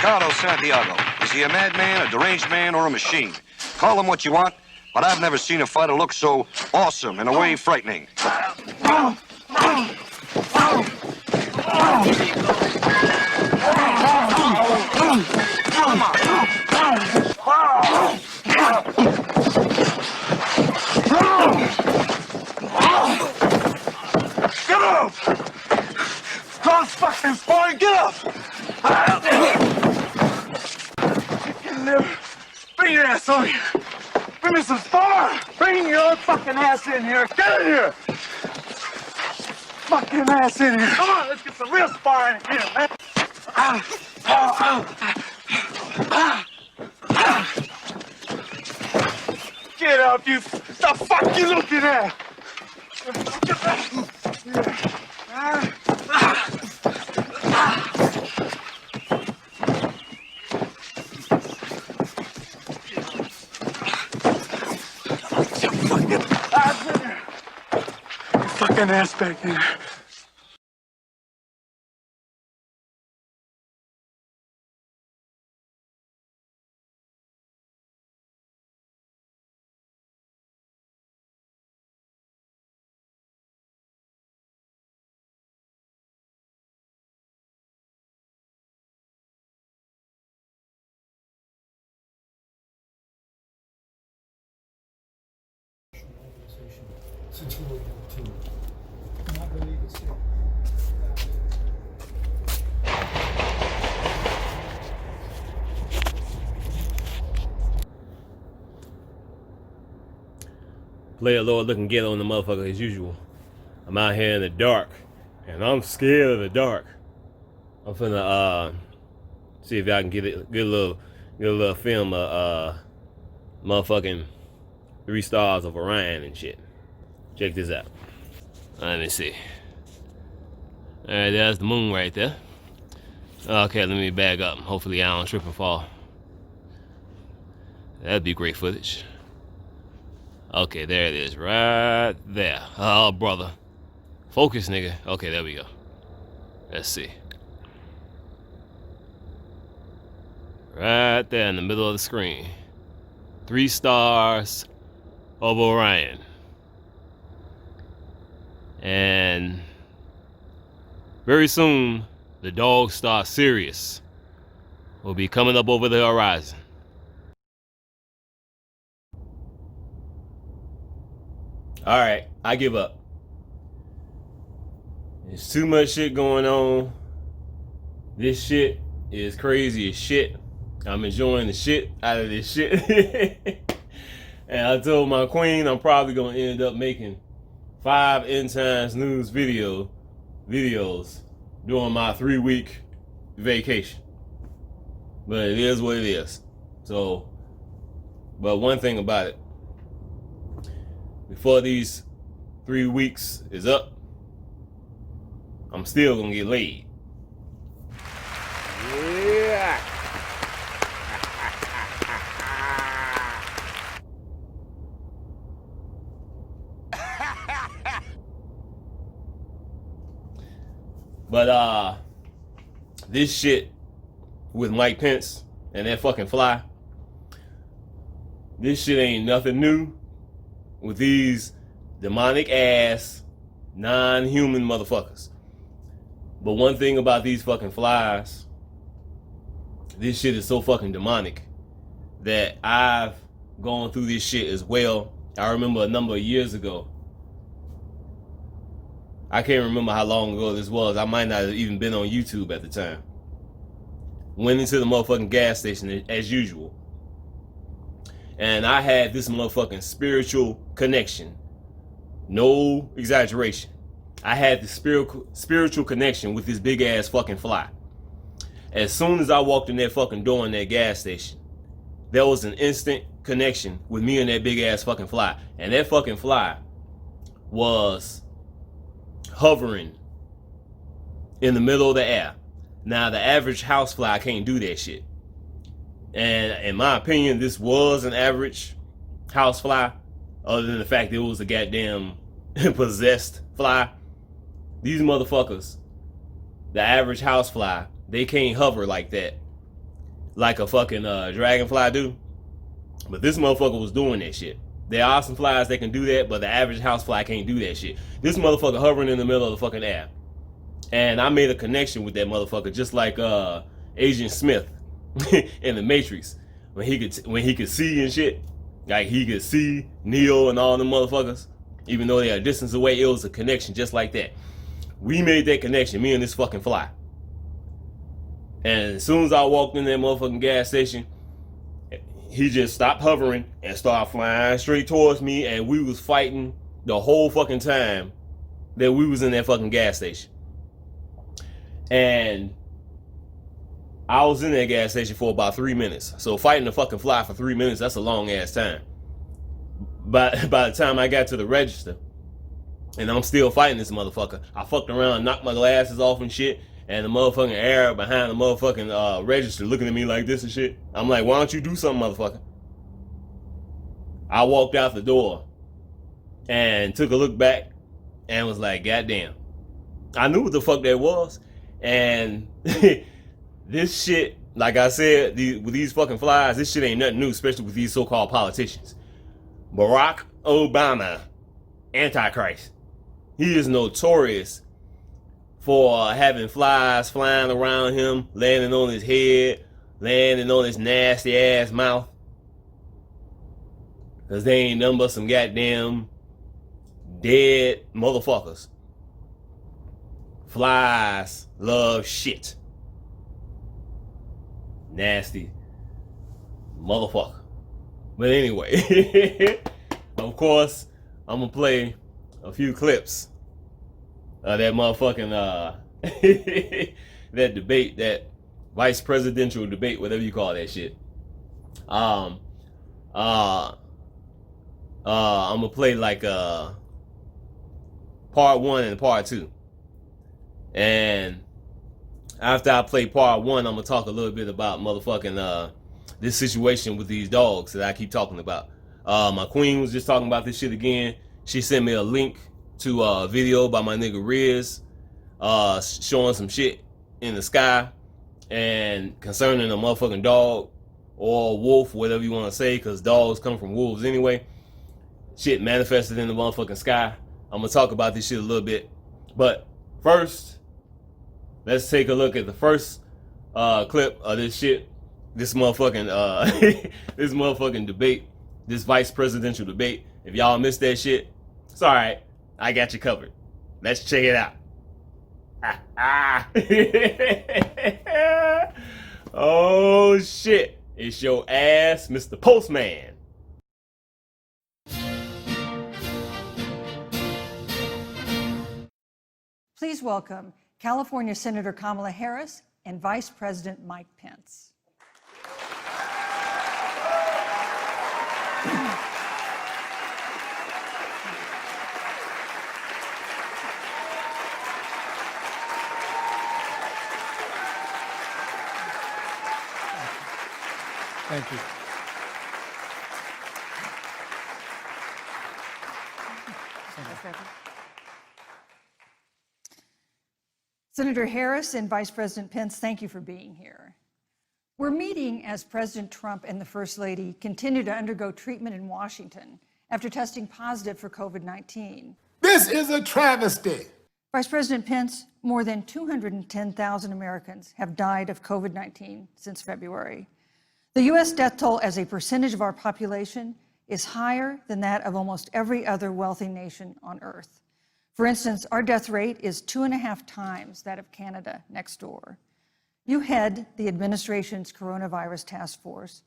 Ricardo Santiago. Is he a madman, a deranged man, or a machine? Call him what you want, but I've never seen a fighter look so awesome, in a way frightening. Get up! Don't fucking spine, get up! You can never bring your ass on here. Bring me some spar! Bring your fucking ass in here. Get in here! Fucking ass in here. Come on, let's get some real spar in here, man. Get up, you. The fuck you looking at? Fucking ass back there. Player Lord looking ghetto on the motherfucker as usual. I'm out here in the dark, and I'm scared of the dark. I'm finna see if I can get a little film of motherfucking 3 stars of Orion and shit. Check this out. Let me see. Alright, there's the moon right there. Okay, let me back up. Hopefully I don't trip and fall. That'd be great footage. Okay, there it is, right there. Oh, brother. Focus, nigga. Okay, there we go. Let's see. Right there in the middle of the screen. 3 stars of Orion. And very soon, the Dog Star Sirius will be coming up over the horizon. All right, I give up. There's too much shit going on. This shit is crazy as shit. I'm enjoying the shit out of this shit. And I told my queen I'm probably gonna end up making 5 End Times News videos during my 3-week vacation. But it is what it is. So, but one thing about it, before these 3 weeks is up, I'm still gonna get laid. Yeah. But this shit with Mike Pence and that fucking fly, this shit ain't nothing new with these demonic ass non-human motherfuckers. But one thing about these fucking flies, this shit is so fucking demonic that I've gone through this shit as well. I remember a number of years ago, I can't remember how long ago this was. I might not have even been on YouTube at the time. Went into the motherfucking gas station as usual. And I had this motherfucking spiritual connection. No exaggeration. I had the spiritual connection with this big ass fucking fly. As soon as I walked in that fucking door in that gas station, there was an instant connection with me and that big ass fucking fly. And that fucking fly was hovering in the middle of the air. Now, the average housefly can't do that shit. And in my opinion, this was an average housefly, other than the fact that it was a goddamn possessed fly. These motherfuckers, the average housefly, they can't hover like that. like a fucking dragonfly do. But this motherfucker was doing that shit. There are some flies that can do that, but the average housefly can't do that shit. This motherfucker hovering in the middle of the fucking air. And I made a connection with that motherfucker, just like Agent Smith in the Matrix, when he could see and shit. Like he could see Neo and all them motherfuckers, even though they are a distance away. It was a connection just like that. We made that connection, me and this fucking fly. And as soon as I walked in that motherfucking gas station, he just stopped hovering and started flying straight towards me, and we was fighting the whole fucking time that we was in that fucking gas station. And I was in that gas station for about 3 minutes. So fighting the fucking fly for 3 minutes, that's a long ass time. But by the time I got to the register, and I'm still fighting this motherfucker, I fucked around and knocked my glasses off and shit, and the motherfucking air behind the motherfucking register looking at me like this and shit. I'm like, why don't you do something, motherfucker? I walked out the door and took a look back and was like, goddamn. I knew what the fuck that was. And this shit, like I said, with these fucking flies, this shit ain't nothing new, especially with these so-called politicians. Barack Obama, Antichrist. He is notorious for having flies flying around him, landing on his head, landing on his nasty ass mouth. Cause they ain't nothing but some goddamn dead motherfuckers. Flies love shit. Nasty motherfucker. But anyway, of course, I'm gonna play a few clips of that motherfucking that debate, that vice presidential debate, whatever you call that shit. I'm gonna play like part 1 and part 2. And after I play part 1, I'm gonna talk a little bit about motherfucking this situation with these dogs that I keep talking about. My queen was just talking about this shit again. She sent me a link to a video by my nigga Riz, showing some shit in the sky and concerning a motherfucking dog or wolf, whatever you want to say, because dogs come from wolves anyway. Shit manifested in the motherfucking sky. I'm gonna talk about this shit a little bit, but first, let's take a look at the first clip of this shit. This motherfucking this motherfucking debate, this vice presidential debate. If y'all missed that shit, it's all right. I got you covered. Let's check it out. Oh shit! It's your ass, Mr. Postman. Please welcome California Senator Kamala Harris and Vice President Mike Pence. Thank you. Senator Harris and Vice President Pence, thank you for being here. We're meeting as President Trump and the First Lady continue to undergo treatment in Washington after testing positive for COVID-19. This is a travesty. Vice President Pence, more than 210,000 Americans have died of COVID-19 since February. The U.S. death toll as a percentage of our population is higher than that of almost every other wealthy nation on earth. For instance, our death rate is 2.5 times that of Canada next door. You head the administration's coronavirus task force.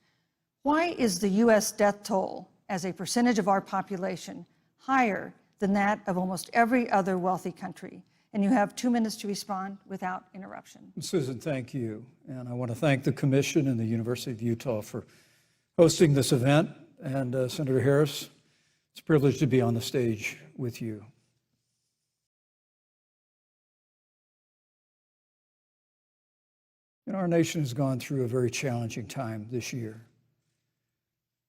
Why is the U.S. death toll as a percentage of our population higher than that of almost every other wealthy country? And you have 2 minutes to respond without interruption. Susan, thank you. And I want to thank the Commission and the University of Utah for hosting this event. And Senator Harris, it's a privilege to be on the stage with you. And our nation has gone through a very challenging time this year.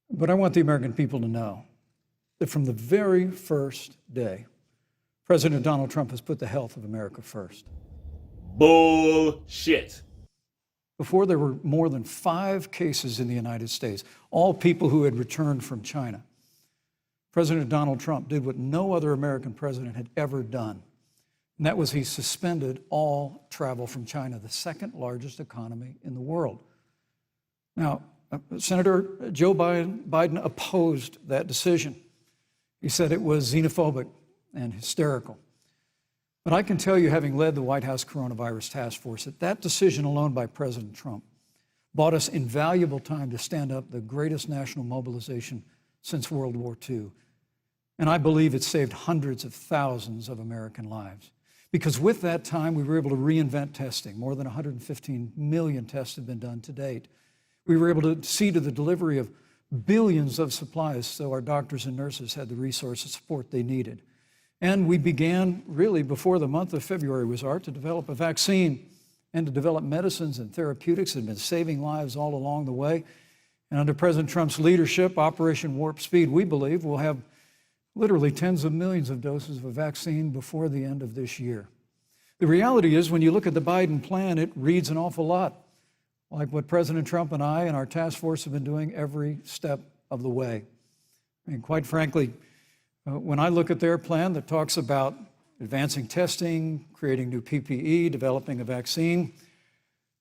But I want the American people to know that from the very first day, President Donald Trump has put the health of America first. Bullshit. before there were more than 5 cases in the United States, all people who had returned from China. President Donald Trump did what no other American president had ever done, and that was he suspended all travel from China, the second largest economy in the world. Now, Senator Joe Biden opposed that decision. He said it was xenophobic and hysterical. But I can tell you, having led the White House Coronavirus Task Force, that that decision alone by President Trump bought us invaluable time to stand up the greatest national mobilization since World War II. And I believe it saved hundreds of thousands of American lives. Because with that time, we were able to reinvent testing. More than 115 million tests have been done to date. We were able to see to the delivery of billions of supplies so our doctors and nurses had the resources and support they needed. And we began, really, before the month of February was out, to develop a vaccine and to develop medicines and therapeutics that have been saving lives all along the way. And under President Trump's leadership, Operation Warp Speed, we believe we'll have literally tens of millions of doses of a vaccine before the end of this year. The reality is, when you look at the Biden plan, it reads an awful lot like what President Trump and I and our task force have been doing every step of the way. I mean, quite frankly, when I look at their plan that talks about advancing testing, creating new PPE, developing a vaccine,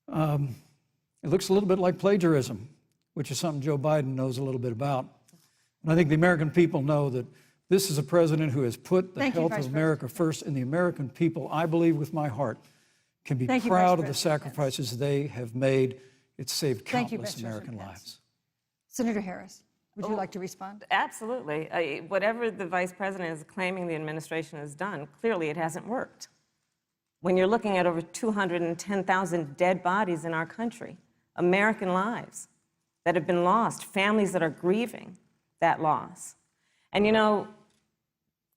it looks a little bit like plagiarism, which is something Joe Biden knows a little bit about. And I think the American people know that this is a president who has put the health of America first, and the American people, I believe with my heart, can be proud of the sacrifices they have made. It's saved countless American lives. Senator Harris, would you like to respond? Absolutely. Whatever the vice president is claiming the administration has done, clearly it hasn't worked. When you're looking at over 210,000 dead bodies in our country, American lives that have been lost, families that are grieving that loss. And you know,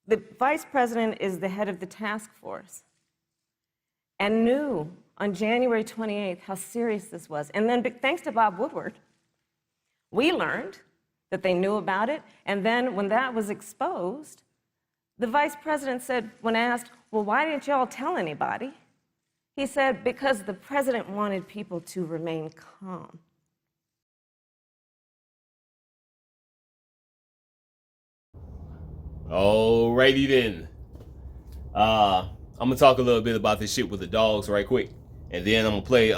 the vice president is the head of the task force and knew on January 28th how serious this was. And then thanks to Bob Woodward, we learned that they knew about it. And then when that was exposed, the vice president said, when asked, well, why didn't y'all tell anybody? He said, because the president wanted people to remain calm. Alrighty then. I'm gonna talk a little bit about this shit with the dogs right quick, and then I'm gonna play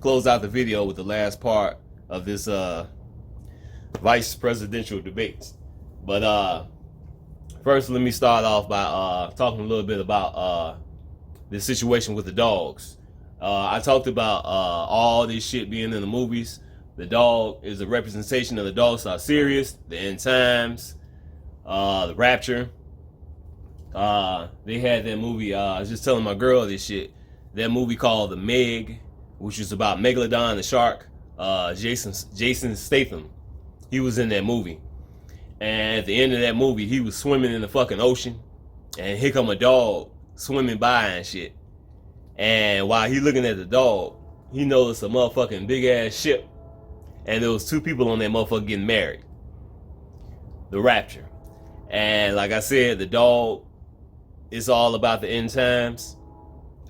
close out the video with the last part of this vice presidential debates. But first, let me start off by talking a little bit about the situation with the dogs. I talked about all this shit being in the movies. The dog is a representation of the dogs are serious, the end times, the rapture. They had that movie, I was just telling my girl this shit, that movie called The Meg, which is about Megalodon the shark. Jason Statham, he was in that movie. And at the end of that movie, he was swimming in the fucking ocean, and here come a dog swimming by and shit. And while he looking at the dog, he noticed a motherfucking big ass ship, and there was 2 people on that motherfucker getting married. The rapture. And like I said, the dog is all about the end times.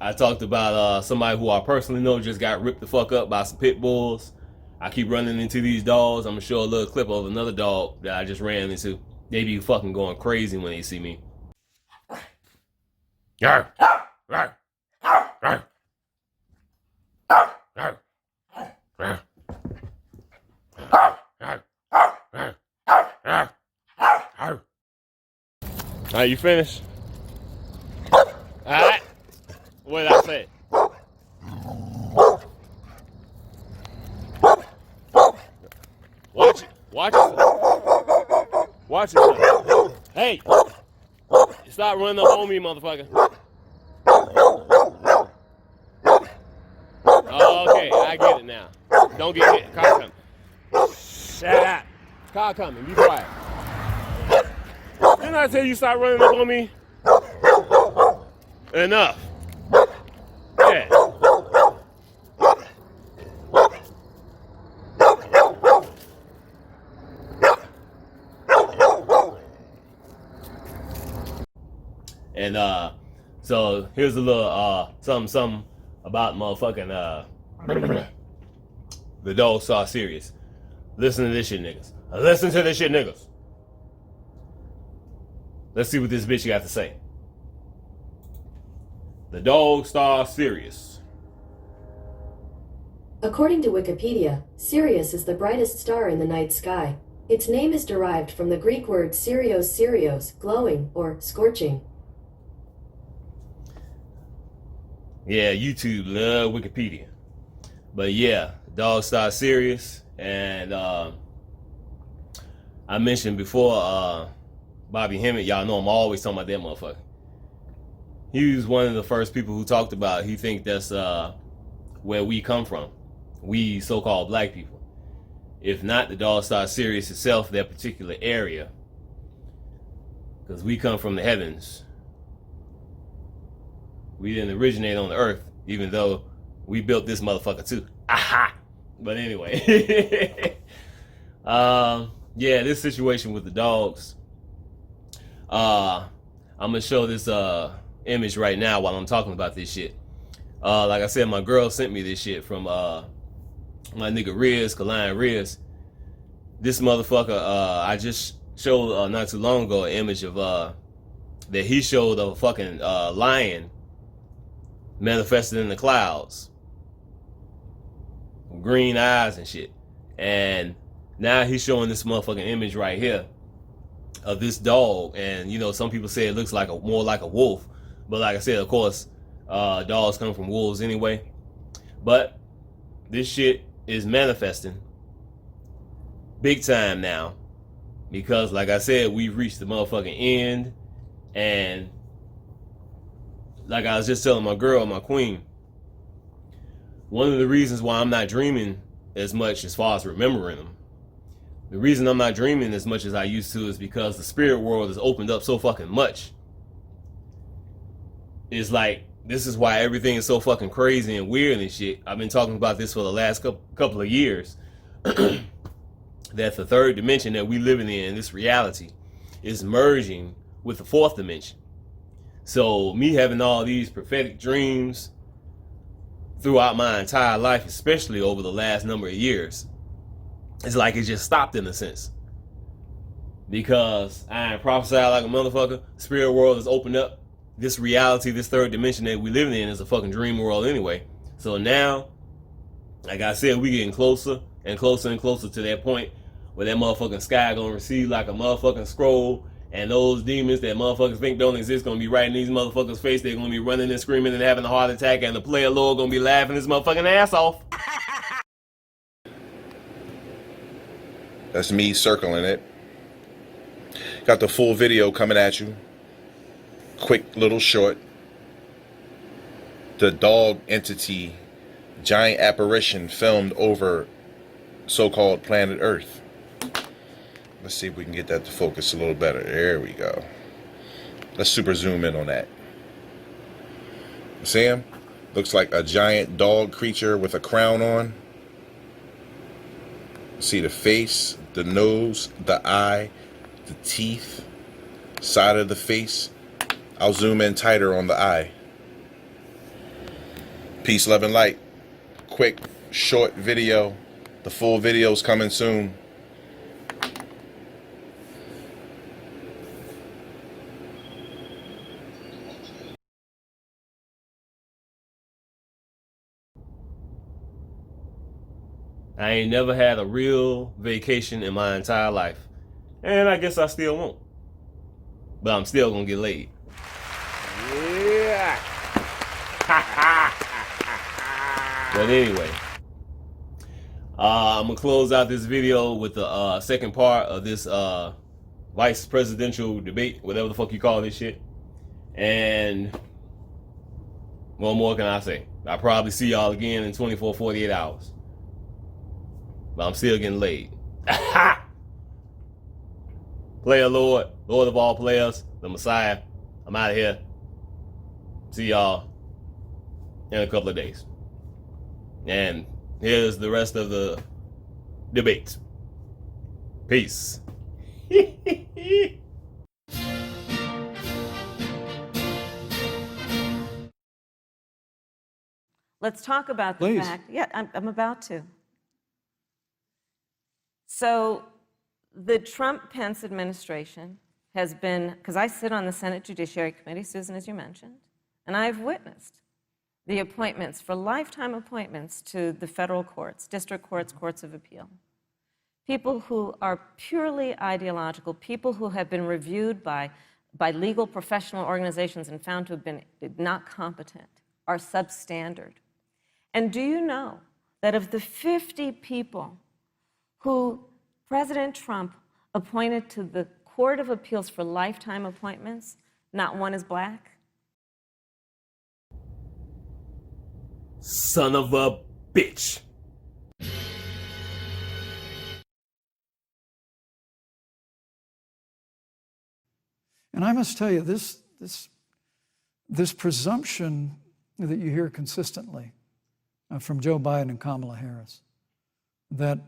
I talked about somebody who I personally know just got ripped the fuck up by some pit bulls. I keep running into these dogs. I'm gonna show a little clip of another dog that I just ran into. They be fucking going crazy when they see me. Yarr, yarr, yarr, yarr, yarr, yarr. All right, you finished? All right. What did I say? Watch it. Watch it. Watch it. Hey, stop running up on me, motherfucker. Okay, I get it now. Don't get hit. Car coming. Shut up. Car coming. Be quiet. Didn't I tell you stop running up on me? Enough. Yeah. And so here's a little something about motherfucking the dogs are serious. Listen to this shit, niggas. Listen to this shit, niggas. Let's see what this bitch got to say. The dog star Sirius. According to Wikipedia, Sirius is the brightest star in the night sky. Its name is derived from the Greek word Sirios, glowing or scorching. Yeah, YouTube love Wikipedia. But yeah, dog star Sirius. And I mentioned before Bobby Hemmett, y'all know I'm always talking about that motherfucker. He was one of the first people who talked about, he think that's where we come from. We so-called black people. If not the dog star Sirius itself, that particular area. Because we come from the heavens. We didn't originate on the earth, even though we built this motherfucker too. Aha! But anyway. Yeah, this situation with the dogs. I'm gonna show this image right now while I'm talking about this shit. Like I said, my girl sent me this shit from my nigga RIz. This motherfucker, I just showed not too long ago an image of that he showed of a fucking lion manifested in the clouds, green eyes and shit. And now he's showing this motherfucking image right here of this dog. And you know, some people say it looks like more like a wolf, but like I said, of course, dogs come from wolves anyway. But this shit is manifesting big time now, because like I said, we've reached the motherfucking end. And like I was just telling my girl, my queen, one of the reasons why I'm not dreaming as much as far as remembering them, the reason I'm not dreaming as much as I used to is because the spirit world has opened up so fucking much. It's like, this is why everything is so fucking crazy and weird and shit. I've been talking about this for the last couple of years. That the third dimension that we living in, this reality, is merging with the fourth dimension. So me having all these prophetic dreams throughout my entire life, especially over the last number of years, it's like it just stopped in a sense. Because I ain't prophesied like a motherfucker. Spirit world has opened up. This reality, this third dimension that we living in is a fucking dream world anyway. So now, like I said, we getting closer and closer and closer to that point where that motherfucking sky gonna receive like a motherfucking scroll, and those demons that motherfuckers think don't exist gonna be right in these motherfuckers' face. They're gonna be running and screaming and having a heart attack, and the player lord gonna be laughing his motherfucking ass off. That's me circling it. Got the full video coming at you. Quick little short. The dog entity, giant apparition filmed over so-called planet Earth. Let's see if we can get that to focus a little better. There we go. Let's super zoom in on that. See him? Looks like a giant dog creature with a crown on. See the face, the nose, the eye, the teeth, side of the face. I'll zoom in tighter on the eye. Peace, love, and light. Quick, short video. The full video's coming soon. I ain't never had a real vacation in my entire life. And I guess I still won't. But I'm still gonna get laid. Yeah. But anyway, I'm gonna close out this video with the second part of this vice presidential debate, whatever the fuck you call this shit. And what more can I say? I'll probably see y'all again in 24, 48 hours. But I'm still getting laid. Player Lord, Lord of all players, the Messiah. I'm out of here. See y'all in a couple of days. And here's the rest of the debate. Peace. Let's talk about the Please. fact. Yeah, I'm about to. So the Trump-Pence administration has been, because I sit on the Senate Judiciary Committee, Susan, as you mentioned, and I've witnessed the appointments for lifetime appointments to the federal courts, district courts, courts of appeal. People who are purely ideological, people who have been reviewed by legal professional organizations and found to have been not competent, are substandard. And do you know that of the 50 people who President Trump appointed to the Court of Appeals for lifetime appointments, not one is black? Son of a bitch. And I must tell you, this presumption that you hear consistently from Joe Biden and Kamala Harris, that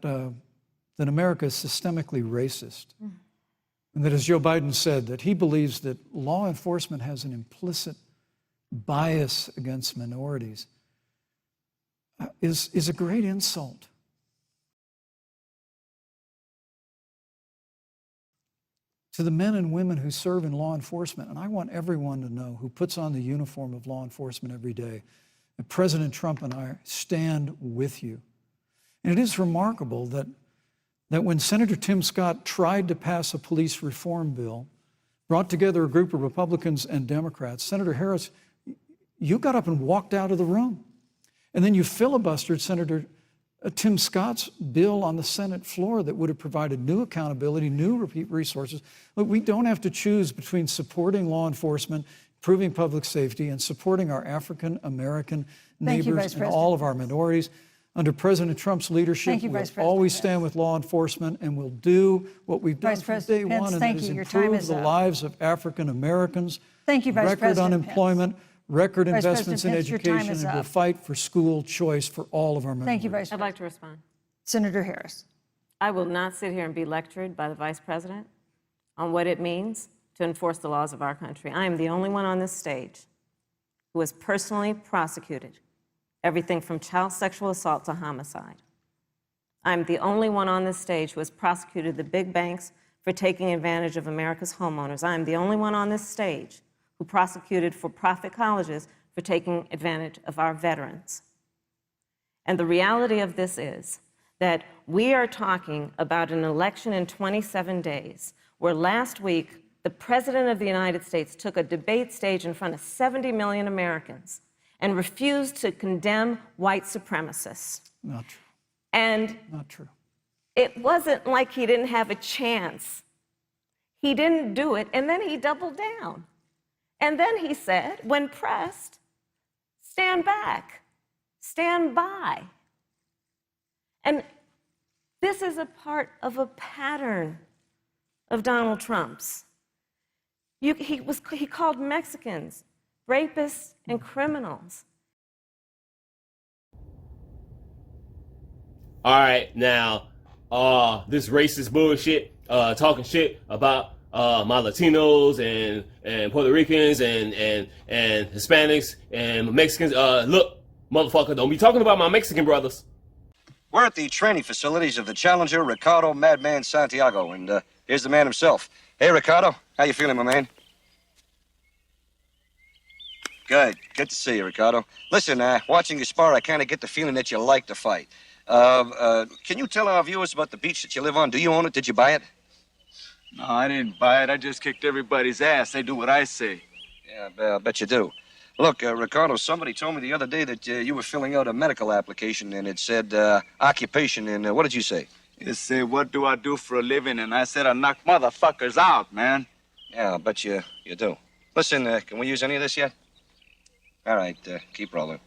America is systemically racist, and that, as Joe Biden said, that he believes that law enforcement has an implicit bias against minorities, is a great insult. To the men and women who serve in law enforcement, and I want everyone to know who puts on the uniform of law enforcement every day, that President Trump and I stand with you. And it is remarkable that when Senator Tim Scott tried to pass a police reform bill, brought together a group of Republicans and Democrats, Senator Harris, you got up and walked out of the room. And then you filibustered Senator Tim Scott's bill on the Senate floor that would have provided new accountability, new resources. Look, we don't have to choose between supporting law enforcement, improving public safety, and supporting our African American neighbors and all of our minorities. Under President Trump's leadership, we'll always stand with law enforcement, and we'll do what we've done from day one, and that is improve the lives of African Americans. Thank you, Vice President Record unemployment, record investments in Pence, your time education, is and we'll up. fight for school choice for all of our minorities. Thank you, Vice I'd President. like to respond. Senator Harris. I will not sit here and be lectured by the Vice President on what it means to enforce the laws of our country. I am the only one on this stage who has personally prosecuted everything from child sexual assault to homicide. I'm the only one on this stage who has prosecuted the big banks for taking advantage of America's homeowners. I'm the only one on this stage who prosecuted for-profit colleges for taking advantage of our veterans. And the reality of this is that we are talking about an election in 27 days, where last week the President of the United States took a debate stage in front of 70 million Americans and refused to condemn white supremacists. Not true. And Not true. it wasn't like he didn't have a chance. He didn't do it, and then he doubled down. And then he said, when pressed, stand back, stand by. And this is a part of a pattern of Donald Trump's. He called Mexicans rapists and criminals. All right, now, this racist bullshit, talking shit about my Latinos and Puerto Ricans and Hispanics and Mexicans. Look, motherfucker, don't be talking about my Mexican brothers. We're at the training facilities of the challenger, Ricardo Madman Santiago, and here's the man himself. Hey, Ricardo, how you feeling, my man? Good. Good to see you, Ricardo. Listen, watching you spar, I kind of get the feeling that you like to fight. Can you tell our viewers about the beach that you live on? Do you own it? Did you buy it? No, I didn't buy it. I just kicked everybody's ass. They do what I say. Yeah, I bet you do. Look, Ricardo, somebody told me the other day that you were filling out a medical application, and it said occupation, and what did you say? It said, what do I do for a living? And I said, I knock motherfuckers out, man. Yeah, I bet you do. Listen, can we use any of this yet? All right, keep rolling.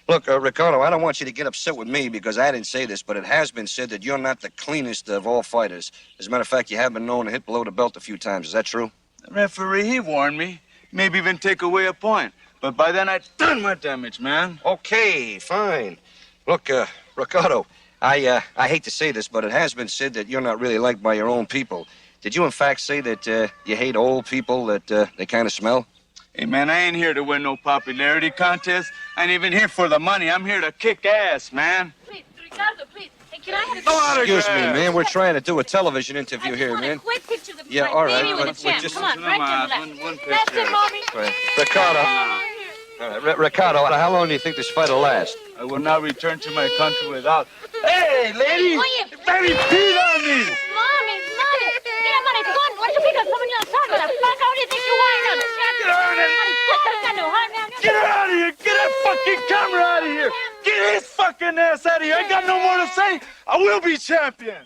Look, Ricardo, I don't want you to get upset with me because I didn't say this, but it has been said that you're not the cleanest of all fighters. As a matter of fact, you have been known to hit below the belt a few times. Is that true? The referee, he warned me. Maybe even take away a point. But by then, I'd done my damage, man. Okay, fine. Look, Ricardo, I hate to say this, but it has been said that you're not really liked by your own people. Did you, in fact, say that you hate old people, that they kind of smell? Hey, man, I ain't here to win no popularity contest. I ain't even here for the money. I'm here to kick ass, man. Please, Ricardo, please. Hey, Can I have a Excuse me, man. We're trying to do a television interview here, man. a quick picture of the Yeah, all right, baby with but the champ. just- Come on, right to the left. That's it, Mommy. Right. Ricardo. All right, Ricardo, how long do you think this fight will last? I will not return to my country without. Hey, lady! Oye. Baby, peed on me! Mommy, mira, maricón, what you think I'm coming outside with a flag? How do you think you are now? Get out of here! Get out of here! Get that fucking camera out of here! Get his fucking ass out of here! I got no more to say! I will be champion!